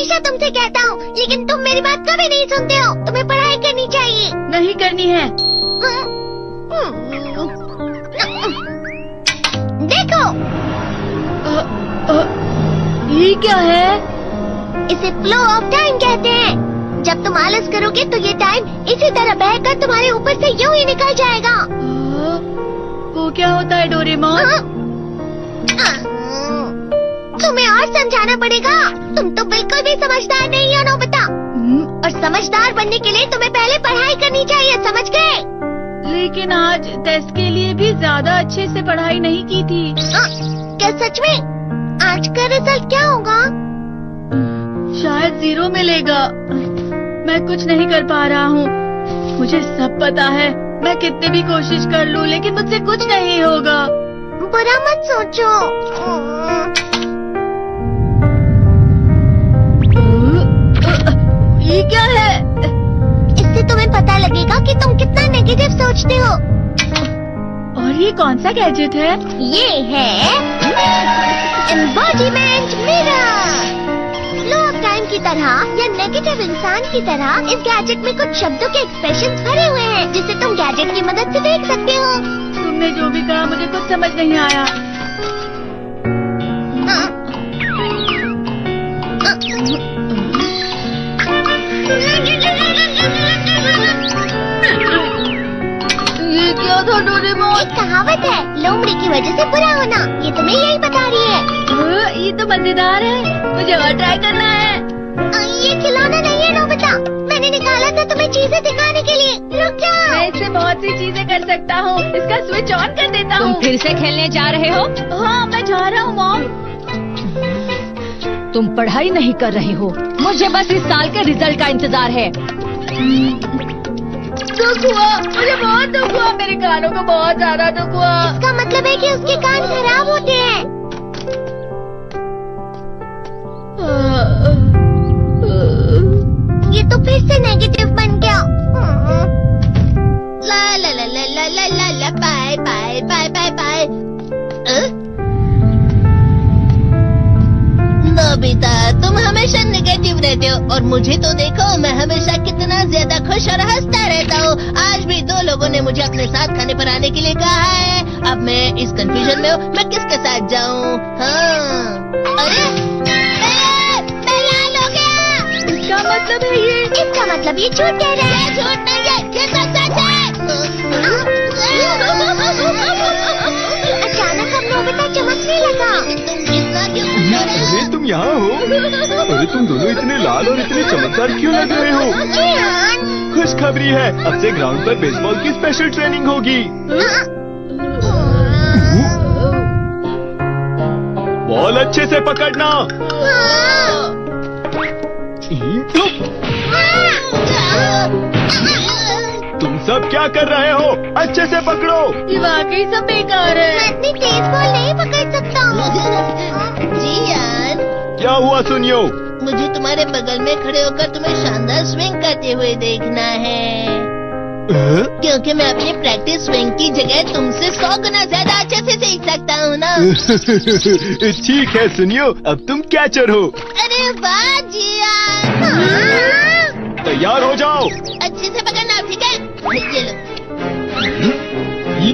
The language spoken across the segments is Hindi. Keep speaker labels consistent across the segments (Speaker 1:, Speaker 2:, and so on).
Speaker 1: हमेशा तुमसे कहता हूँ, लेकिन तुम मेरी बात कभी नहीं सुनते हो। तुम्हें पढ़ाई करनी चाहिए।
Speaker 2: नहीं करनी है।
Speaker 1: देखो,
Speaker 2: ये क्या है?
Speaker 1: इसे फ्लो ऑफ टाइम कहते हैं। जब तुम आलस करोगे तो ये टाइम इसी तरह बहकर तुम्हारे ऊपर से यूं ही निकल जाएगा।
Speaker 2: वो क्या होता है डोरेमोन?
Speaker 1: तुम्हें और समझाना पड़ेगा। तुम तो बिल्कुल भी समझदार नहीं हो नोबिता। और समझदार बनने के लिए तुम्हें पहले पढ़ाई करनी चाहिए, समझ गए?
Speaker 2: लेकिन आज टेस्ट के लिए भी ज्यादा अच्छे से पढ़ाई नहीं की थी।
Speaker 1: क्या सच में? आज का रिजल्ट क्या होगा?
Speaker 2: शायद 0 मिलेगा। मैं कुछ नहीं कर पा रहा हूँ। मुझे सब पता है। मैं कितनी भी कोशिश कर लूँ, लेकिन मुझसे कुछ नहीं होगा।
Speaker 1: बुरा मत सोचो।
Speaker 2: ये क्या है?
Speaker 1: इससे तुम्हें पता लगेगा कि तुम कितना नेगेटिव सोचते हो।
Speaker 2: और ये कौन सा गैजेट है?
Speaker 1: ये है embodiment mirror. Flow of time की तरह या नेगेटिव इंसान की तरह इस गैजेट में कुछ शब्दों के एक्सप्रेशंस भरे हुए हैं, जिसे तुम गैजेट की मदद से देख सकते हो।
Speaker 2: तुमने जो भी कहा मुझे कुछ समझ नहीं आया। ये क्या था डोरेमोन?
Speaker 1: एक कहावत है, लोमड़ी की वजह से बुरा होना। ये तुम्हें यही बता रही है।
Speaker 2: ये तो मजेदार है। मुझे और ट्राई करना है।
Speaker 1: ये खिलौना नहीं है नोबिता। मैंने निकाला था तुम्हें चीजें दिखाने के लिए। रुक जाओ।
Speaker 2: मैं इससे बहुत सी चीजें कर सकता हूँ। इसका स्विच ऑन कर देता हूँ।
Speaker 3: तुम फिर से खेलने जा रहे हो?
Speaker 2: हाँ, मैं जा रहा हूँ मॉम।
Speaker 3: तुम पढ़ाई नहीं कर रहे हो। मुझे बस इस साल के रिजल्ट का इंतजार है।
Speaker 2: दुख हुआ, मुझे बहुत दुख हुआ। मेरे कानों को बहुत ज्यादा दुख हुआ।
Speaker 1: इसका मतलब है कि उसके कान खराब होते हैं। ये तो फिर से नेगेटिव बन गया। ला ला ला ला ला ला ला ला bye bye bye bye bye. Nobita, तुम हमेशा नेगेटिव रहते हो और मुझे तो देखो, मैं हमेशा कितना ज्यादा खुश और हंसता रहता हूँ। आज भी 2 लोगों ने मुझे अपने साथ खाने पर आने के लिए कहा है। अब मैं इस कंफ्यूजन में हूँ, मैं किसके साथ जाऊँ? हाँ, अरे मैं लाल हो गया।
Speaker 2: क्या मतलब है ये?
Speaker 1: इसका मतलब ये झूठ कह रहा है। झूठ नहीं है, ये सच है। अचानक अब नोबिता चमकने लगा। तुम इतना क्यों खुश हो रहे हो?
Speaker 4: अरे तुम यहाँ हो? अरे तुम दोनों इतने लाल और इतने चमकदार क्यों लग रहे हो?
Speaker 1: जियान।
Speaker 4: खुशखबरी है, अब से ग्राउंड पर बेसबॉल की स्पेशल ट्रेनिंग होगी। बॉल अच्छे से पकड़ना। तुम सब क्या कर रहे हो? अच्छे से पकड़ो।
Speaker 2: ये वाकई सब बेकार है।
Speaker 1: मैं इतनी तेज बॉल नहीं पकड़ सकता हूँ। जियान,
Speaker 4: क्या हुआ सुनियो?
Speaker 1: मुझे तुम्हारे बगल में खड़े होकर तुम्हें शानदार स्विंग करते हुए देखना है, क्योंकि मैं अपनी प्रैक्टिस स्विंग की जगह तुमसे 100 गुना ज्यादा अच्छे से सीख सकता हूँ ना।
Speaker 4: ठीक है सुनियो, अब तुम कैचर हो।
Speaker 1: अरे वाह जियान।
Speaker 4: तैयार हो जाओ।
Speaker 1: अच्छे से पकड़ना, ठीक है? ये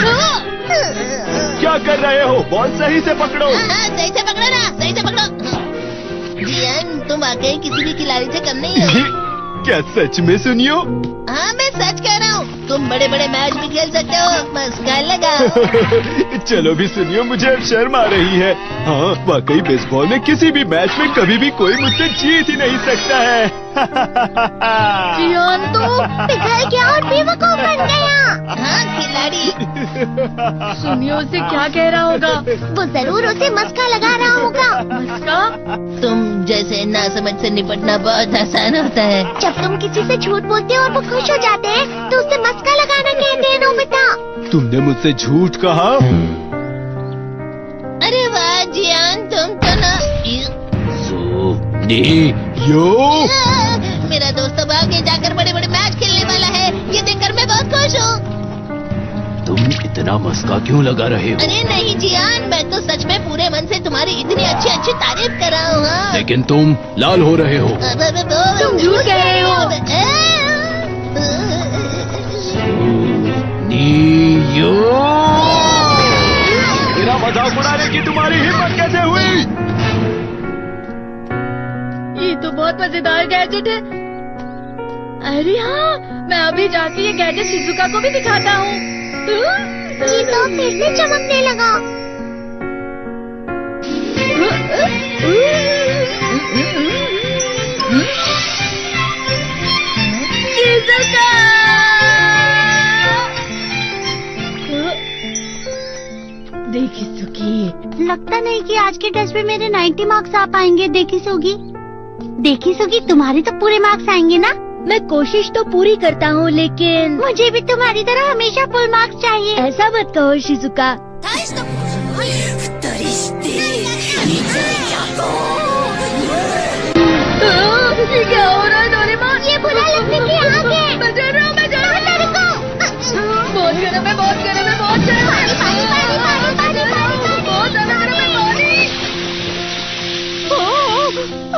Speaker 1: लो।
Speaker 4: क्या कर रहे हो? बॉल सही से पकड़ो।
Speaker 1: सही से पकड़ो ना, सही से पकड़ो। जियान, तुम वाकई किसी भी खिलाड़ी से कम नहीं हो।
Speaker 4: क्या सच में सुनियो?
Speaker 1: हाँ, मैं सच कह रहा हूँ। तुम बड़े बड़े मैच भी खेल सकते हो, मस्का लगा।
Speaker 4: चलो भी सुनियो, मुझे अब शर्म आ रही है। हाँ, वाकई बेसबॉल में किसी भी मैच में कभी भी कोई मुझसे जीत ही नहीं सकता है।
Speaker 2: जियान तो
Speaker 1: पिघल गया और बेवकूफ बन गया। हाँ, खिलाड़ी।
Speaker 2: सुनियो उसे क्या कह रहा होगा?
Speaker 1: वो जरूर उसे मस्का लगा रहा होगा।
Speaker 2: मस्का?
Speaker 1: तुम जैसे नासमझ से निपटना बहुत आसान होता है। जब तुम किसी से झूठ बोलते हो और वो खुश हो जाते हैं, तो उसे मस्का लगाना कहते हैं नोबिता।
Speaker 4: तुमने मुझसे झूठ कहा?
Speaker 1: अरे वाह जियान, तुम तो ना।
Speaker 4: यो,
Speaker 1: मेरा दोस्त अब आगे जाकर बड़े बड़े मैच खेलने वाला है। ये देखकर मैं बहुत खुश हूँ।
Speaker 4: तुम इतना मस्का क्यों लगा रहे हो?
Speaker 1: अरे नहीं जियान, मैं तो सच में पूरे मन से तुम्हारी इतनी अच्छी अच्छी तारीफ कर रहा हूँ। हाँ।
Speaker 4: लेकिन तुम लाल हो रहे हो।
Speaker 2: तुम झूठ कह रहे हो।
Speaker 4: मेरा मजाक उड़ाने की तुम्हारी हिम्मत कैसे हुई?
Speaker 2: ये तो बहुत मजेदार गैजेट है। अरे हाँ, मैं अभी जाके ये गैजेट शिजुका को भी दिखाता हूँ।
Speaker 1: जी तो फिर से चमकने लगा।
Speaker 2: शिजुका! देखी सुगी,
Speaker 5: लगता नहीं कि आज के टेस्ट में मेरे 90 मार्क्स आ पाएंगे। देखी सुगी, तुम्हारे तो पूरे मार्क्स आएंगे ना?
Speaker 3: मैं कोशिश तो पूरी करता हूँ, लेकिन
Speaker 5: मुझे भी तुम्हारी तरह हमेशा फुल मार्क्स चाहिए।
Speaker 3: ऐसा मत कहो शिजुका।
Speaker 2: ये क्या हो रहा है डोरेमोन?
Speaker 5: ये बुरा लगने की आग है।
Speaker 2: मैं डर रहा हूँ, मैं डर रहा हूँ। बहुत गर्म है, बहुत गर्म है, बहुत गर्म है। बहुत ज्यादा गर्म है पानी।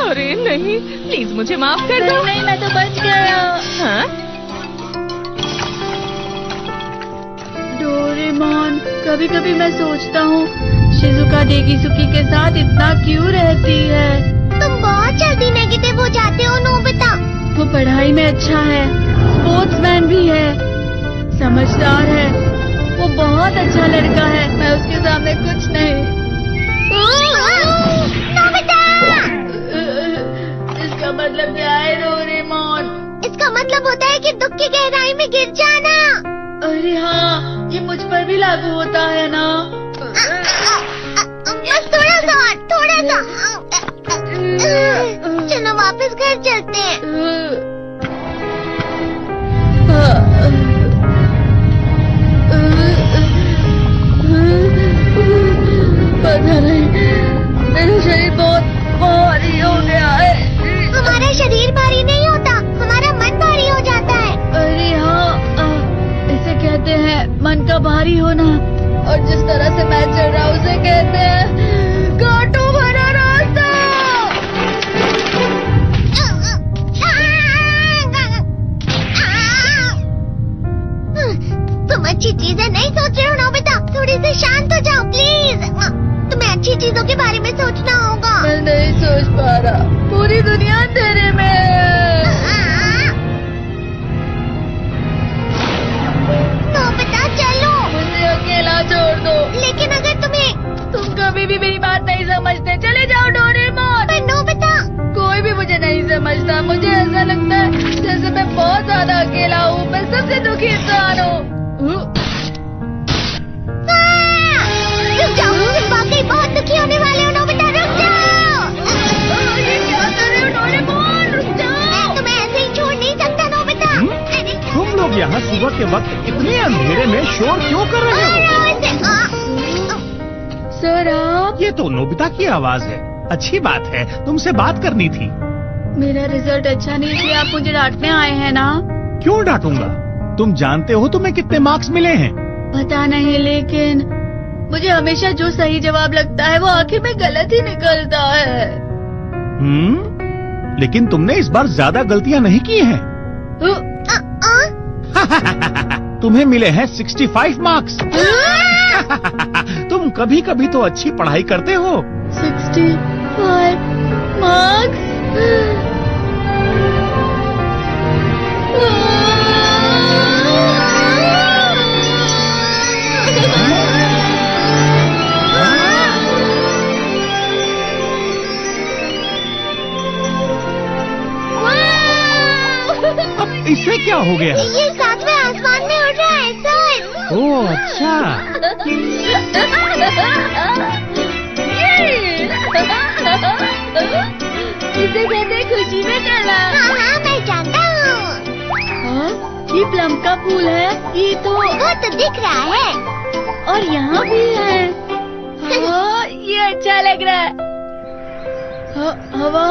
Speaker 3: अरे नहीं, प्लीज मुझे माफ कर दो।
Speaker 2: नहीं, मैं तो बच गया।
Speaker 3: हाँ?
Speaker 2: डोरेमोन, कभी कभी मैं सोचता हूँ शिजुका डेगिसुकी के साथ इतना क्यों रहती है।
Speaker 5: तुम बहुत जल्दी नेगेटिव हो जाते हो नोबिता।
Speaker 2: वो पढ़ाई में अच्छा है, स्पोर्ट्समैन भी है, समझदार है, वो बहुत अच्छा लड़का है। मैं उसके सामने कुछ नहीं।
Speaker 5: नोबिता!
Speaker 2: इसका मतलब क्या है डोरेमोन?
Speaker 5: इसका मतलब होता है कि दुख की गहराई में गिर जाना।
Speaker 2: अरे हाँ, ये मुझ पर भी लागू होता है ना।
Speaker 5: बस थोड़ा सा। चलो वापस घर चलते हैं।
Speaker 2: पता नहीं, मेरा शरीर बहुत भारी हो गया है।
Speaker 5: हमारा शरीर भारी नहीं होता, हमारा मन भारी हो जाता है।
Speaker 2: अरे हाँ, इसे कहते हैं मन का भारी होना। और जिस तरह से मैं चल रहा हूँ उसे कहते हैं कांटों भरा रास्ता।
Speaker 5: तुम अच्छी चीजें नहीं सोच रहे हो नोबिता, थोड़ी सी शांत हो जाओ प्लीज। तुम्हें अच्छी चीजों के बारे में सोचना होगा।
Speaker 2: मैं नहीं सोच पा रहा, पूरी दुनिया अंधेरे में है।
Speaker 5: नोबिता चलो।
Speaker 2: मुझे अकेला छोड़ दो।
Speaker 5: लेकिन अगर
Speaker 2: तुम कभी भी मेरी बात नहीं समझते, चले जाओ डोरेमोन।
Speaker 5: पर नोबिता।
Speaker 2: कोई भी मुझे नहीं समझता। मुझे ऐसा लगता है जैसे मैं बहुत ज्यादा अकेला हूँ। मैं सबसे दुखी इंसान हूँ।
Speaker 5: रुक जाओ, तुम वाकई बहुत दुखी होने वाले हो नोबिता, रुक जाओ।
Speaker 2: ये क्या कर रहे हो डोरेमोन? रुक जाओ।
Speaker 5: मैं तुम्हें ऐसे ही छोड़ नहीं सकता नोबिता। अरे
Speaker 6: तुम लोग यहाँ सुबह के वक्त इतने अंधेरे में शोर क्यों कर रहे हो?
Speaker 2: सर आप?
Speaker 6: ये तो नोबिता की आवाज है। अच्छी बात है, तुमसे बात करनी थी।
Speaker 2: मेरा रिजल्ट अच्छा नहीं इसलिए आप मुझे डांटने आए हैं ना?
Speaker 6: क्यों डांटूंगा? तुम जानते हो तुम्हें कितने मार्क्स मिले हैं?
Speaker 2: पता नहीं, लेकिन मुझे हमेशा जो सही जवाब लगता है वो आखिर में गलत ही निकलता है।
Speaker 6: लेकिन तुमने इस बार ज्यादा गलतियाँ नहीं की हैं। तुम्हें मिले हैं 65 मार्क्स। तुम कभी कभी तो अच्छी पढ़ाई करते हो।
Speaker 2: 65 मार्क्स?
Speaker 6: अब इससे क्या हो गया?
Speaker 5: ये सातवें आसमान में उड़ रहा है सर।
Speaker 6: ओह अच्छा।
Speaker 2: इसे कहते खुशी में करना।
Speaker 5: हाँ मैं जानता हूँ।
Speaker 2: ये प्लम का फूल है। ये तो
Speaker 5: वो तो दिख रहा है।
Speaker 2: और यहाँ भी है। हाँ, ये अच्छा लग रहा है। हवा